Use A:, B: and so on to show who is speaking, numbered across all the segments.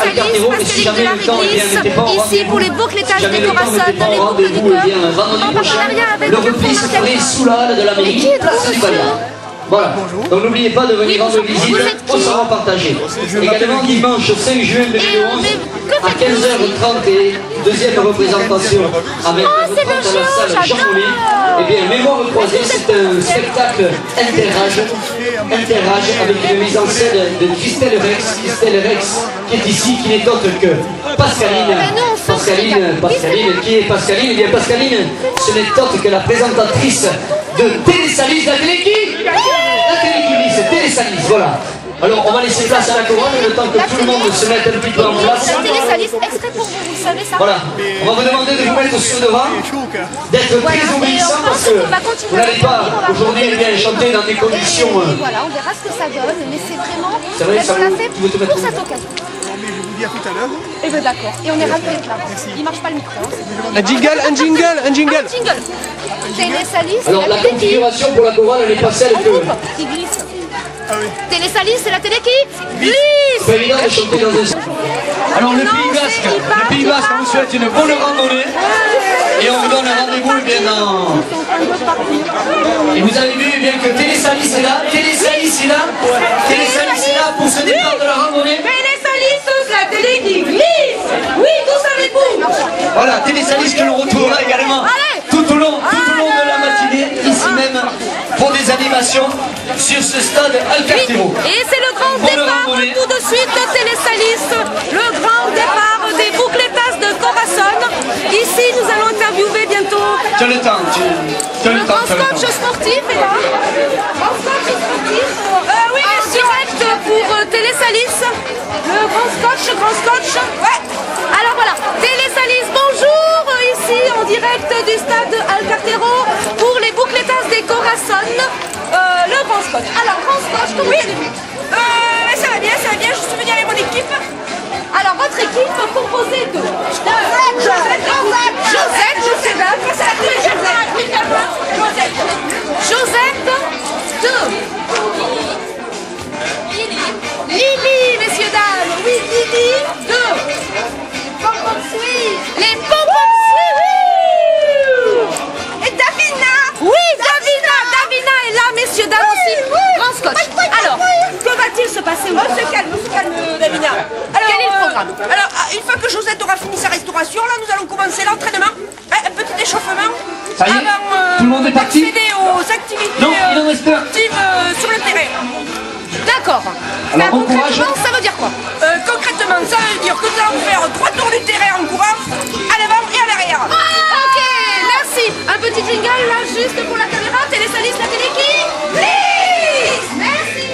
A: Alcartero, et si jamais le temps n'était pas en rendez-vous,
B: ici pour les bouclettages des Corazon,
A: les boucles du cœur,
B: vendredi prochain,
A: le repli se ferait sous la halle de la mairie, place du Ballard. Voilà, donc n'oubliez pas de venir rendre visite au salon partagé. Également dimanche 5 juin 2011, à 15h30 et deuxième représentation avec la salle Champolet. Eh bien, Mémoire croisée, c'est un spectacle interage avec une mise en scène de Christelle Rex, qui est ici, qui n'est autre que Pascaline. Qui est Pascaline? Eh bien, Pascaline, ce n'est autre que la présentatrice de Télésalis, la télé qui? La télé qui c'est Télésalis, voilà. Alors, on va laisser place à la couronne, le temps que tout le monde se mette un petit peu en place.
B: La Télésalis, extrait pour vous, vous savez ça?
A: Voilà, on va vous demander de vous mettre sur devant, d'être très obéissant parce que vous n'allez pas aujourd'hui chanter dans des conditions...
B: Voilà, on verra ce que ça donne, mais c'est vraiment...
A: C'est vrai, ça
B: on l'a fait pour cette occasion.
C: Mais je vous dis à tout à l'heure.
B: Et bien d'accord, et on est ravis d'être là. Il marche pas le micro.
D: Un jingle.
B: Télésalis,
A: alors la configuration pour la couronne n'est pas celle que...
B: qui glisse. Télésalis, c'est la télé qui glisse.
A: C'est pas évident de chanter dans un... Alors le Pays Basque, on vous souhaite une bonne randonnée. Et on vous donne rendez-vous bien dans... Et vous avez vu bien que Télésalis est là. Télésalis est là pour ce départ de la randonnée.
B: Télésalis, la télé qui glisse. Oui, tous avec vous.
A: Voilà, Télésalis que l'on retrouvera également tout au long de la matinée, ici même, pour des animations sur ce stade Alcartero.
B: Et c'est le grand départ tout de suite de Télésalis, le grand départ des boucletas de Corazon. Ici, nous allons interviewer bientôt...
A: Tu as le temps,
B: le grand coach sportif est là. Grand coach sportif. Oui, direct pour Télésalis. Le grand scotch. Ouais. Alors voilà, Télésalis, bonjour. Ici, en direct du stade Alcartero pour les boucletas des Corazon. Le grand scotch. Alors, grand scotch, comment allez-vous?
E: Ça va bien, je suis venue avec mon équipe.
B: Alors, votre équipe composée de Josette, Lily, messieurs, dames. Oui, Lily, les Pom-Pom Suisse.
E: Et Davina.
B: Oui, Davina est là, messieurs, dames aussi. Grand scotch. Alors, que va-t-il se passer?
E: On se calme, Davina. Alors,
B: quel est le programme?
E: Alors, une fois que Josette aura fini sa restauration, là, nous allons commencer l'entraînement. Un petit échauffement.
A: Ça y est, tout le monde est parti?
E: Accéder aux activités
A: Non, il en reste un.
E: actives sur le terrain.
B: D'accord.
A: Alors, bon courage.
B: Concrètement, ça veut dire quoi?
E: Concrètement, ça veut dire que nous allons faire 3 tours du terrain en courant, à l'avant et à l'arrière.
B: Ok, merci. Un petit jingle là, juste pour la caméra. Télésalis, la télé qui glisse. Merci.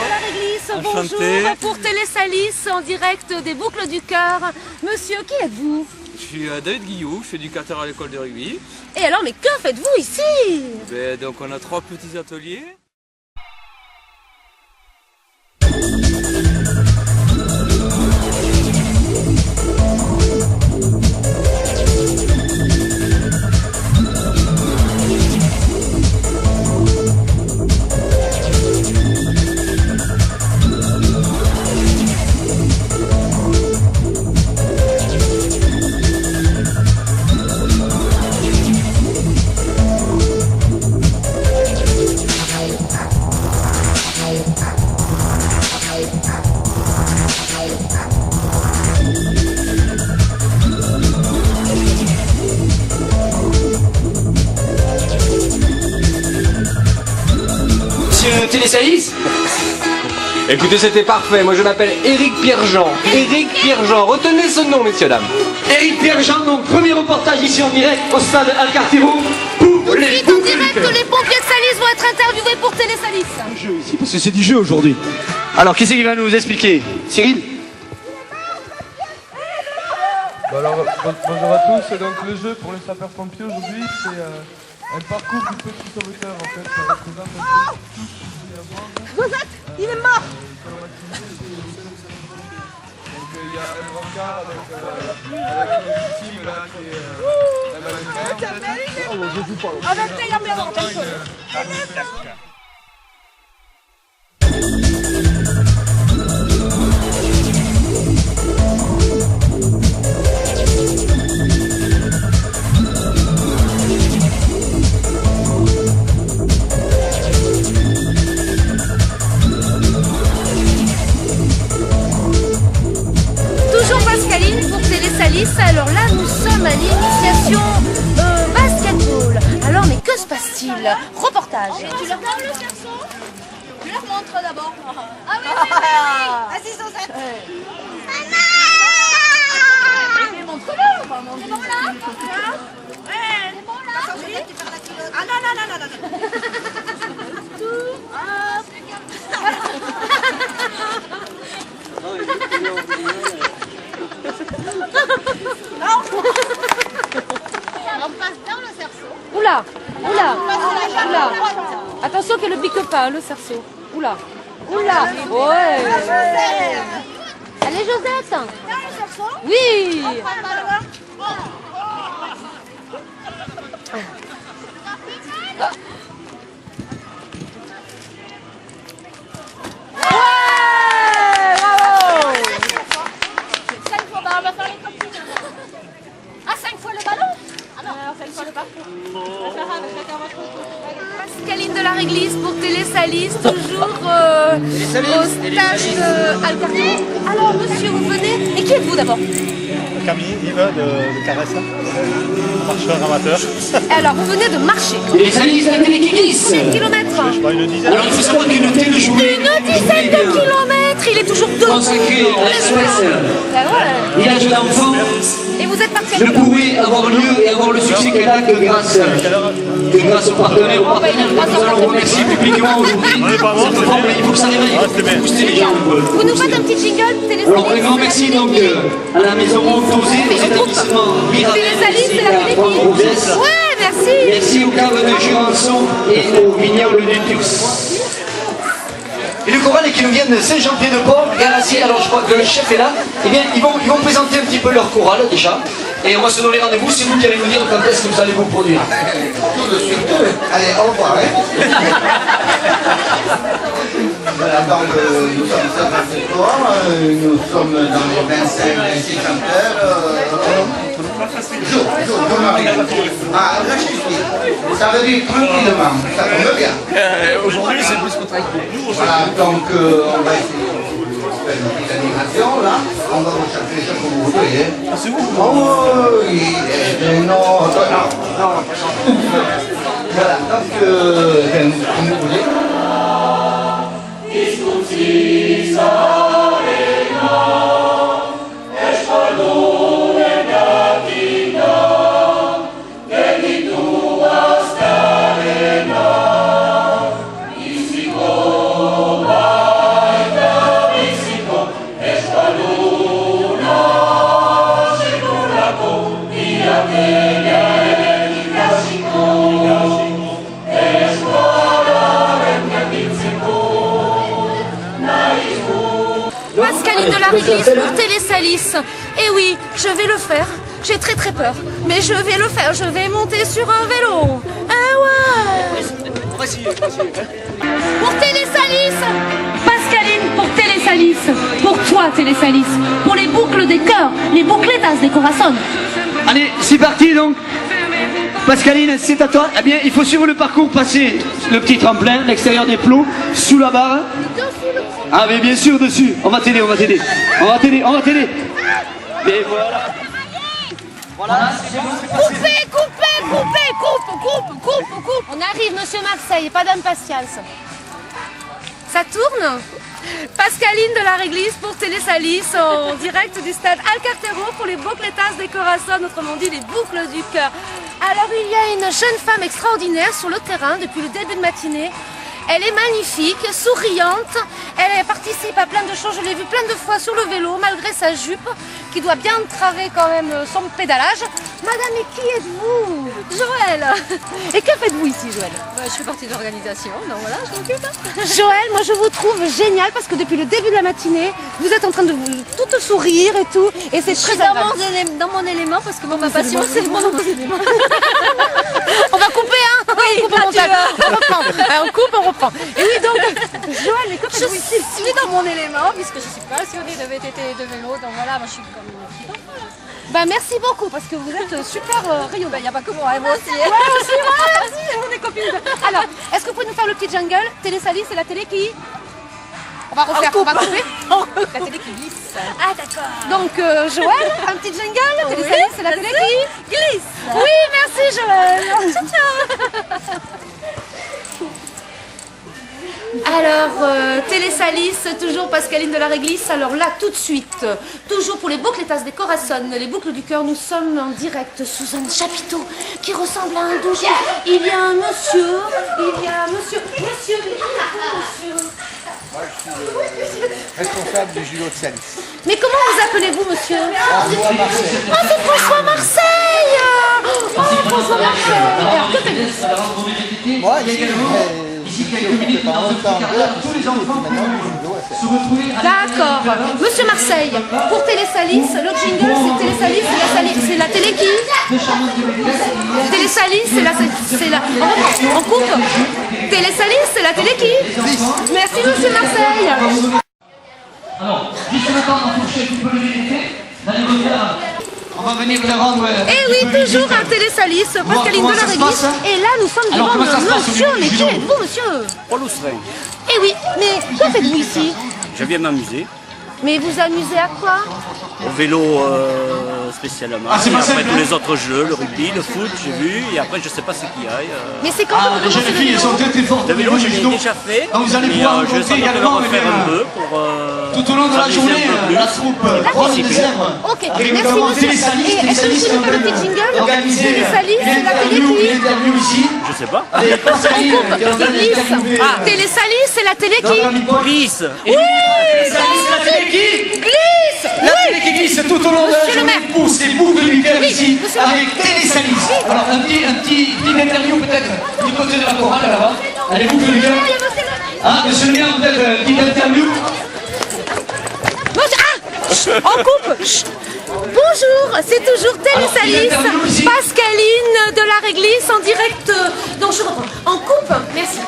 B: La réglisse, bonjour pour Télésalis en direct des Boucles du Cœur. Monsieur, qui êtes-vous?
D: Je suis David Guillou, je suis éducateur à l'école de rugby.
B: Et alors, mais que faites-vous ici?
D: Donc on a 3 petits ateliers.
A: Télésalis?
D: Écoutez, c'était parfait. Moi je m'appelle Éric Pierre-Jean. Retenez ce nom, messieurs, dames.
A: Éric Pierre-Jean, donc premier reportage ici en direct au stade Alcartero pour les
B: En direct, les pompiers de Salis vont être interviewés pour Télésalis.
A: jeu ici, parce que c'est du jeu aujourd'hui. Alors, qui c'est qui va nous expliquer? Cyril?
F: Alors, bonjour à tous. Donc, le jeu pour les sapeurs-pompiers aujourd'hui, c'est un parcours du petit sauveteur. En fait, ça représente un peu tout ce qu'il y a à voir.
E: Josette, il est mort.
F: Donc, il y a un brancard avec une team là qui est la mannequin. Oh, je joue pas.
E: Avec la caméra.
B: Joël, reportage.
C: Tu leur donnes le cerceau, tu leur montres d'abord. Ah oui, Vas-y, Suzette. Mais montre-le. C'est bon là? C'est bon là? Ah non. Tout. Hop. On passe dans le cerceau.
B: Oula. Attention qu'elle ne pique pas, le cerceau. Oula. Ouais. Allez, Josette.
C: Dans le cerceau.
B: Oui.
C: On prend le ballon.
B: Bravo.
C: 5 fois, on va faire les copines. Ah, 5 fois le ballon? Ah non, 5 fois le parcours.
B: Pascaline de la Réglisse pour Télésalis, toujours au stage de Alcarté. Alors, monsieur, vous venez. Et qui êtes-vous d'abord?
G: Camille, Yves de Caresse, marcheur amateur.
B: Alors, vous venez de marcher.
A: Télésalis, la télé qui glisse.
B: Combien de kilomètres?
G: Je sais pas, une dizaine.
A: Alors il faut savoir qu'une telle journée
B: Une dizaine de kilomètres. Il est toujours debout.
A: consacrée à l'espèce,
B: Ben ouais.
A: village d'enfants,
B: Et vous êtes parti à
A: ne
B: quelle heure?
A: pourrait avoir lieu et avoir le succès qu'elle a que grâce aux partenaires, nous allons remercier publiquement aujourd'hui. Cette forme, il faut que ça réveille, il faut booster les gens.
B: Vous nous faites un petit jingle Télésalis?
A: Alors un grand merci donc à la maison Montosé, aux établissements
B: Télésalis, c'est la télé qui...
A: Grande-Rodesse.
B: Ouais, merci.
A: Merci aux caves de Jurançon et aux vignobles du Tux. Et le choral qui nous vient de Saint-Jean-Pied-de-Port, Galassier, alors je crois que le chef est là, eh bien ils vont présenter un petit peu leur chorale déjà, et on va se donner rendez-vous, c'est vous qui allez nous dire quand est-ce que vous allez vous produire.
H: Tout de suite. Allez, au revoir. Voilà, donc nous sommes ce soir, nous sommes dans les 25-26 chanteurs. Ah, là je suis. Ça veut dire tranquillement, ça tombe bien.
G: Aujourd'hui, c'est plus qu'on travaille pour nous.
H: Voilà, donc on va essayer de faire une petite animation là. On va rechercher les choses que vous voulez.
G: Ah, c'est vous?
H: Oh oui, non. Voilà, donc comme vous voulez.
B: Pascaline de la Réglisse pour Télésalis. Et oui, je vais le faire. J'ai très peur. Mais je vais le faire. Je vais monter sur un vélo. Ah ouais. Pour Télésalis. Pascaline pour Télésalis. Pour toi Télésalis. Pour les boucles des cœurs. Les boucletas des corazones.
A: Allez, c'est parti donc. Pascaline, c'est à toi. Eh bien, il faut suivre le parcours, passer le petit tremplin, l'extérieur des plots, sous la barre. Ah, mais bien sûr, dessus. On va t'aider. Mais voilà. Voilà, c'est bon.
B: Coupe. On arrive, monsieur Marseille, pas d'impatience. Ça tourne? Pascaline de la Réglisse pour Télésalis en direct du stade Alcartero pour les boucletas des corazones, autrement dit les boucles du cœur. Alors il y a une jeune femme extraordinaire sur le terrain depuis le début de matinée. Elle est magnifique, souriante, elle participe à plein de choses, je l'ai vue plein de fois sur le vélo malgré sa jupe qui doit bien traver quand même son pédalage. Madame, et qui êtes-vous? Joël. Et que faites-vous ici, Joël?
C: Je fais partie de l'organisation, donc voilà, je m'occupe.
B: Joël, moi je vous trouve génial parce que depuis le début de la matinée, vous êtes en train de tout sourire et tout, et c'est très agréable.
C: Dans mon élément, parce que ma passion, c'est mon élément.
B: On va couper, hein?
C: Oui,
B: on coupe au montage. On reprend. On coupe, on reprend. Et oui, donc, Joël, mais que faites-vous ici?
C: Je suis dans mon élément, puisque je suis passionnée de VTT et de vélo, donc voilà, moi je suis comme une petite enfant.
B: Bah merci beaucoup parce que vous êtes super rayonnant.
C: Il n'y a pas que moi, moi aussi.
B: Ouais, aussi, on est copines. Alors, est-ce que vous pouvez nous faire le petit jungle? Télésalis, c'est la télé qui... On va refaire, on va couper.
C: La télé qui glisse.
B: Ah d'accord. Donc Joël, un petit jungle. Télésalis, c'est la télé qui...
C: glisse.
B: Oui, merci Joël. Ciao, ciao. Alors, Télésalis, toujours Pascaline de la Réglisse. Alors là, tout de suite, toujours pour les boucles et tasses des Corazon, les boucles du cœur, nous sommes en direct sous un chapiteau qui ressemble à un donjon. Il y a un monsieur, monsieur.
I: Moi, je suis responsable du Julo de Salis.
B: Mais comment vous appelez-vous, monsieur?
I: François Marseille.
B: Oh, c'est François Marseille. Oh, François Marseille. Alors, que faites-vous?
I: Moi, ici, pendant longtemps, tous les enfants se retrouver.
B: D'accord. Monsieur Marseille, pour Télésalis, le jingle, c'est Télésalis, c'est la télé qui? Télésalis, c'est la... On coupe. Télésalis, c'est la télé qui? Merci, monsieur Marseille.
A: Alors, juste maintenant, on touche un petit peu le vérité. On va venir le rendre.
B: Eh oui, toujours un Télésalis, Pascaline de la Réglisse. Et là, nous sommes devant monsieur. Mais qui êtes-vous, monsieur?
J: Paul Ousserin.
B: Eh oui, mais que faites-vous ici?
J: Je viens m'amuser.
B: Mais vous amusez à quoi?
J: Au vélo spécialement. Et après tous les autres jeux, le rugby, le foot, j'ai vu. Et après, je sais pas ce qu'il y a.
B: Mais c'est quand
F: les jeunes filles, elles sont très très fortes.
J: Le vélo, je l'ai déjà fait.
F: Donc, vous allez pouvoir
J: je sens de le refaire un peu pour.
F: Tout au long de la journée, la troupe Rose des Zèbres.
B: Ok, merci monsieur. Et est-ce que vous pouvez faire le petit jingle? Télésalis, c'est la télé qui?
J: Je sais pas.
B: On coupe. Glisse. Télésalis, c'est la télé qui?
J: Glisse.
B: Oui,
A: La télé qui?
B: Glisse.
A: La télé qui glisse tout au long de la journée. Pousse les boucles du cœur ici avec Télésalis. Alors un petit interview peut-être du côté de la chorale là-bas. Allez, boucles du cœur. Ah, monsieur le maire, peut-être une petite interview.
B: On coupe. Bonjour, c'est toujours Télésalis, Pascaline de la Réglisse en direct. Donc je reprends. En coupe, merci.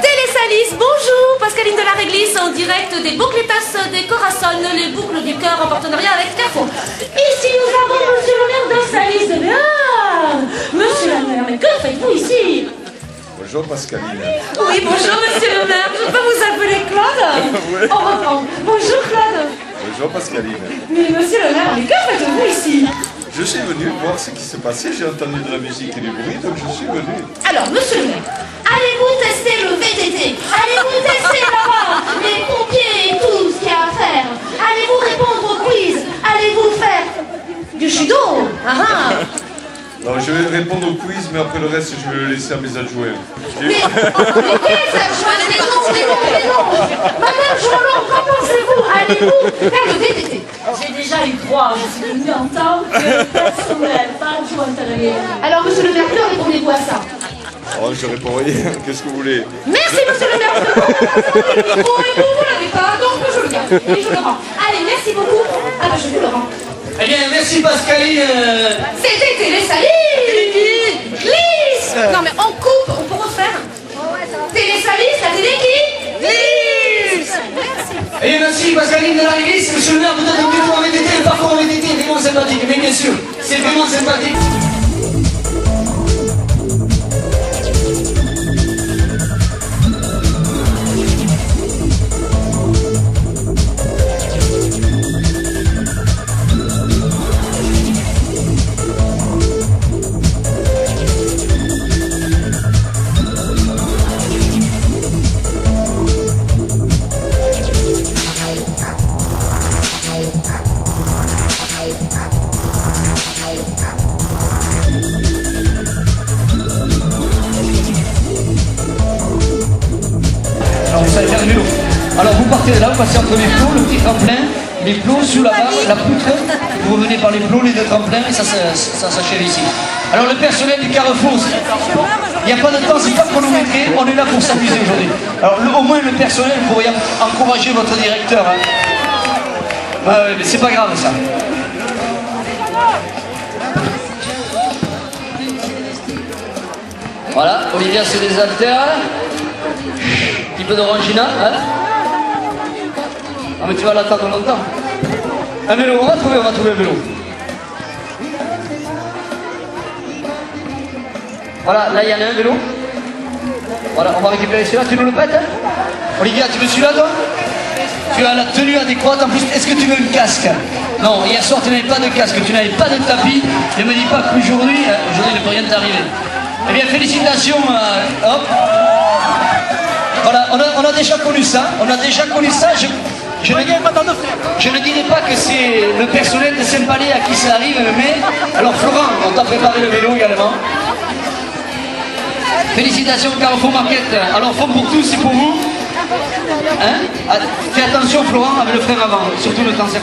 B: Télésalis, bonjour, Pascaline de la Réglisse en direct des boucles et tasses des Corazon, les boucles du cœur en partenariat avec Carrefour. Ici nous avons monsieur le maire de Salis de Béarn. Monsieur le maire, mais que faites-vous ici?
K: Bonjour Pascaline.
B: Oui, bonjour monsieur le maire, je peux vous appeler Claude?
K: Oui.
B: On reprend. Bonjour Claude.
K: Bonjour Pascaline.
B: Mais monsieur le maire, mais que faites-vous ici?
K: Je suis venu voir ce qui se passait, j'ai entendu de la musique et du bruit, donc je suis venu.
B: Alors, monsieur le maire, allez-vous tester le VTT? Allez-vous tester là-bas les pompiers et tout ce qu'il y a à faire? Allez-vous répondre au quiz? Allez-vous faire du judo?
K: Alors je vais répondre au quiz, mais après le reste, je vais le laisser à mes adjoints.
B: Mais quels adjoints? Les noms. Madame Joulon, qu'en pensez-vous? Allez-vous faire le VTT?
C: J'ai déjà eu 3, je suis venue en tant que personnel, pas adjointe à la guerre.
B: Alors, monsieur le maire, que répondez-vous à ça?
K: Oh, je réponds rien, qu'est-ce que vous voulez?
B: Merci, monsieur le maire, et vous l'avez pas, donc je le garde, et je le rends. Allez, merci beaucoup. Ah ben, je vous le rends.
A: Eh bien, merci Pascaline.
B: C'était Télésalis. Glisse. Non, mais on coupe, on peut refaire. Télésalis, la télé qui? Glisse. Merci.
A: Eh bien, merci Pascaline de la Réglisse. Monsieur le maire, vous êtes plutôt en VTT, le parcours en VTT, vraiment sympathique, mais bien sûr, c'est vraiment sympathique. Alors vous partez de là, vous passez entre les plots, le petit tremplin, les plots sous la barre, la poutre, vous revenez par les plots, les deux tremplins et ça s'achève ici. Alors le personnel du Carrefour, il n'y a pas de temps, c'est pas chronométré, on est là pour s'amuser aujourd'hui. Alors au moins le personnel pourrait encourager votre directeur. Mais c'est pas grave ça. Voilà, Olivia c'est des haltères, un petit peu d'orangina, hein. Ah mais tu vas l'attendre longtemps. Un vélo, on va trouver un vélo. Voilà, là il y en a un vélo. Voilà, on va récupérer celui-là, tu nous le prêtes hein? Olivia, tu veux celui-là toi? Tu as la tenue adéquate, en plus, est-ce que tu veux un casque? Non, hier soir tu n'avais pas de casque, tu n'avais pas de tapis. Ne me dis pas qu'aujourd'hui, aujourd'hui ne peut rien t'arriver. Eh bien félicitations, hop. Voilà, on a déjà connu ça. On a déjà connu ça. Je ne dirais pas que c'est le personnel de Saint-Palais à qui ça arrive, mais... Alors Florent, on t'a préparé le vélo également. Félicitations Carrefour Market. Alors Fonds pour tous, c'est pour vous. Hein? Fais attention Florent avec le frein avant, surtout le cancer.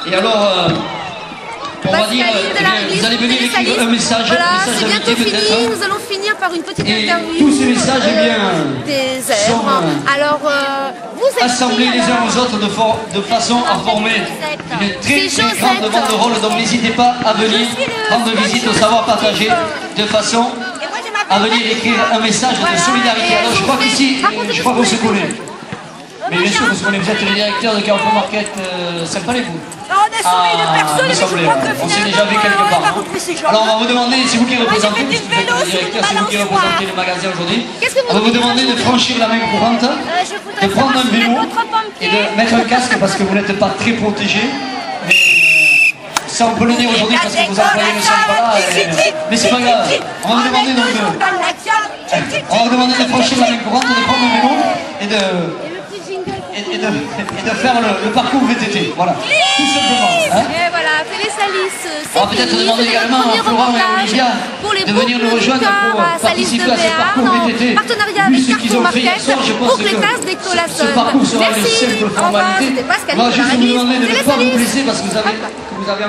A: Et alors, on va dire, vous allez venir écrire un message.
B: Voilà, c'est bientôt fini. Nous allons finir par une petite interview.
A: Tous ces messages,
B: des œuvres. Alors, vous
A: assemblés les uns aux autres de façon à former une très grande bande de rôle. Donc n'hésitez pas à venir rendre visite au savoir partagé de façon à venir écrire un message de solidarité. Alors je crois qu'ici, je crois qu'on se connaît. Mais bien sûr, parce qu'on est vous êtes le directeur de Carrefour Market Saint-Palais, vous.
E: On est soumis de personne, mais je crois que
A: on s'est déjà vu quelque part. Alors on va vous demander, c'est vous qui représentez, puisque vous êtes le directeur, c'est vous qui représentez le magasin aujourd'hui. On va vous demander de franchir la main courante, de prendre un vélo et de mettre un casque parce que vous n'êtes pas très protégé. Mais ça on peut le dire aujourd'hui parce que vos employés ne sont pas là. Mais c'est pas grave. On va vous demander donc de franchir la main courante, de prendre un vélo et de faire le parcours VTT, voilà, tout simplement. Hein?
B: Et voilà, Télésalis,
A: on va peut-être demander également à Florent et Olivia de venir nous rejoindre pour participer à ce parcours VTT.
B: Partenariat avec Carrefour Market pour les tasses d'Ectolasson.
A: Ce parcours sera une simple formalité. On va juste vous demander de ne pas vous blesser parce que vous avez